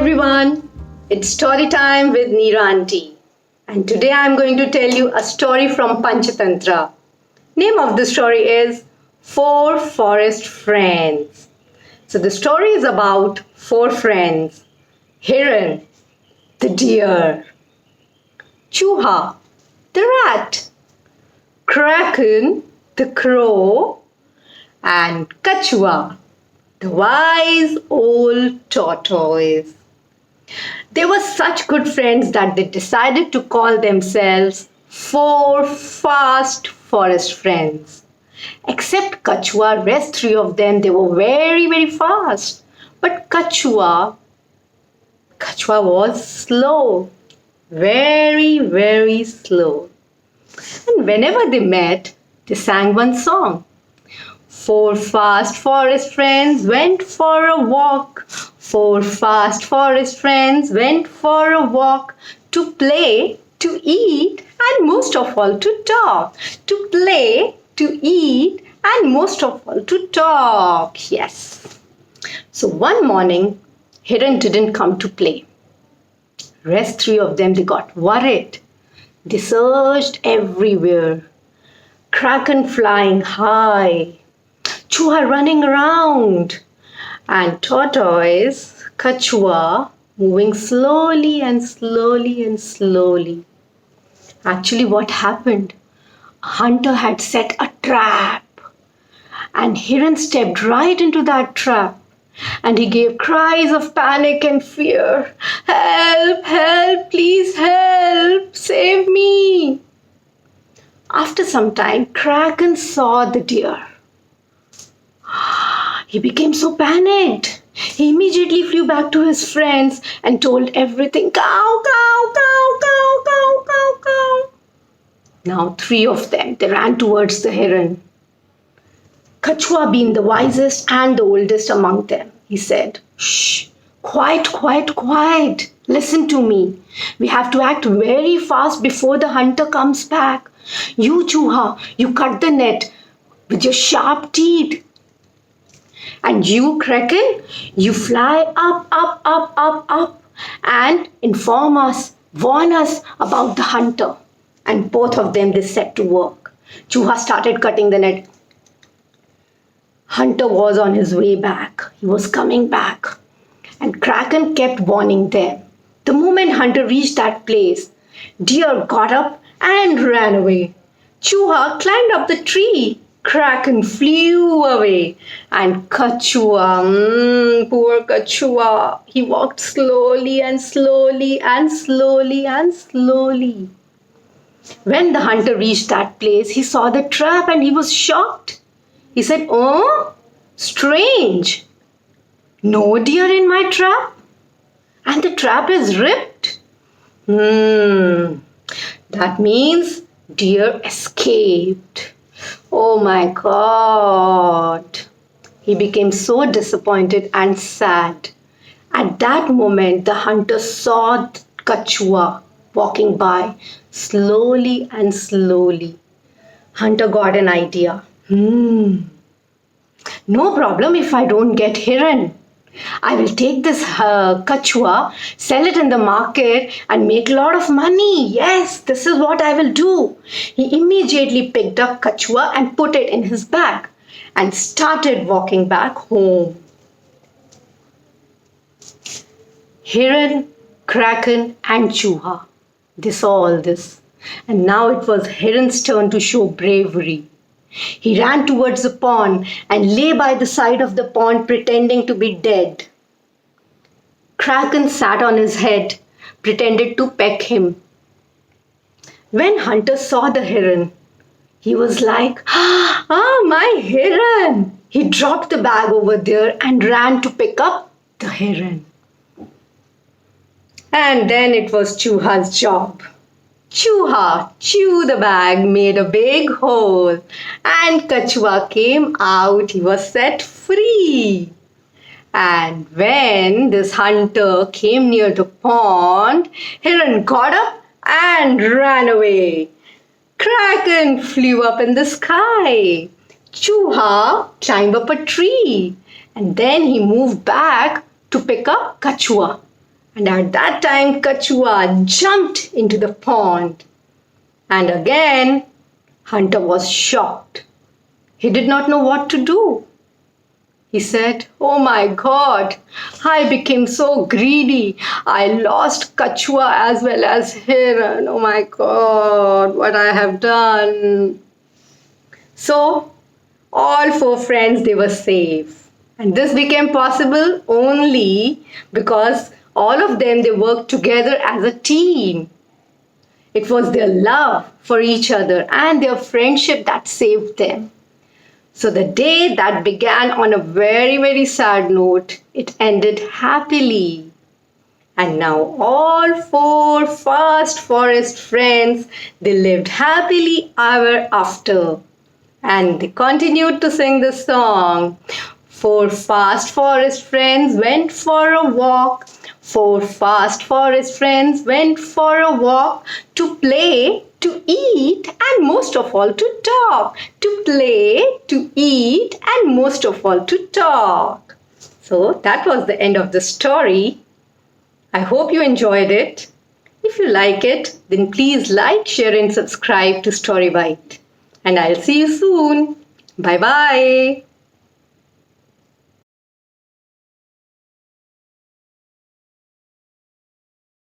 everyone, it's story time with Neera Aunty. And today I'm going to tell you a story from Panchatantra. Name of the story is Four Forest Friends. So the story is about four friends. Hiran, the deer. Chuaa, the rat. Kraken, the crow. And Kachua, the wise old tortoise. They were such good friends that they decided to call themselves Four Fast Forest Friends. Except Kachua, rest three of them, they were very fast. But Kachua was slow. Very slow. And whenever they met, they sang one song. Four fast forest friends went for a walk. Four fast forest friends went for a walk to play, to eat, and most of all to talk. To play, to eat, and most of all to talk. Yes. So one morning, Hiran didn't come to play. Rest three of them, they got worried. They searched everywhere. Kraken flying high. Chuaa running around, and tortoise, Kachua, moving slowly. Actually, what happened? A hunter had set a trap, and Hiran stepped right into that trap, and he gave cries of panic and fear. Help, please help, save me. After some time, Kraken saw the deer. He became so panicked. He immediately flew back to his friends and told everything. Cow. Now three of them, they ran towards the Hiran. Kachua being the wisest and the oldest among them, he said, "Shh, quiet. Listen to me. We have to act very fast before the hunter comes back. You, Chuaa, you cut the net with your sharp teeth. And you, Kraken, you fly up and inform us, warn us about the hunter." And both of them, they set to work. Chuaa started cutting the net. Hunter was on his way back. He was coming back. And Kraken kept warning them. The moment Hunter reached that place, deer got up and ran away. Chuaa climbed up the tree. Kraken flew away, and Kachua, poor Kachua, he walked slowly. When the hunter reached that place, he saw the trap and he was shocked. He said, "Oh, strange. No deer in my trap, and the trap is ripped. That means deer escaped. Oh my God." He became so disappointed and sad. At that moment, the hunter saw Kachua walking by slowly. Hunter got an idea. No problem if I don't get Hiran. I will take this Kachua, sell it in the market and make a lot of money. Yes, this is what I will do. He immediately picked up Kachua and put it in his bag and started walking back home. Hiran, Kraken and Chuaa, they saw all this. And now it was Hiran's turn to show bravery. He ran towards the pond and lay by the side of the pond pretending to be dead. Kraken sat on his head, pretended to peck him. When Hunter saw the Hiran, he was like, my Hiran! He dropped the bag over there and ran to pick up the Hiran. And then it was Chuaa's job. Chuaa chewed the bag, made a big hole, and Kachua came out. He was set free. And when this hunter came near the pond, Hiran got up and ran away. Kraken flew up in the sky. Chuaa climbed up a tree, and then he moved back to pick up Kachua. And at that time, Kachua jumped into the pond. And again, Hunter was shocked. He did not know what to do. He said, "Oh my God, I became so greedy. I lost Kachua as well as Hiran. Oh my God, what I have done." So, all four friends, they were safe. And this became possible only because all of them, they worked together as a team. It was their love for each other and their friendship that saved them. So the day that began on a very, very sad note, it ended happily. And now all four fast forest friends, they lived happily ever after. And they continued to sing the song. Four fast forest friends went for a walk. Four fast forest friends went for a walk to play, to eat, and most of all to talk. To play, to eat, and most of all to talk. So that was the end of the story. I hope you enjoyed it. If you like it, then please like, share, and subscribe to Story Bite. And I'll see you soon. Bye bye.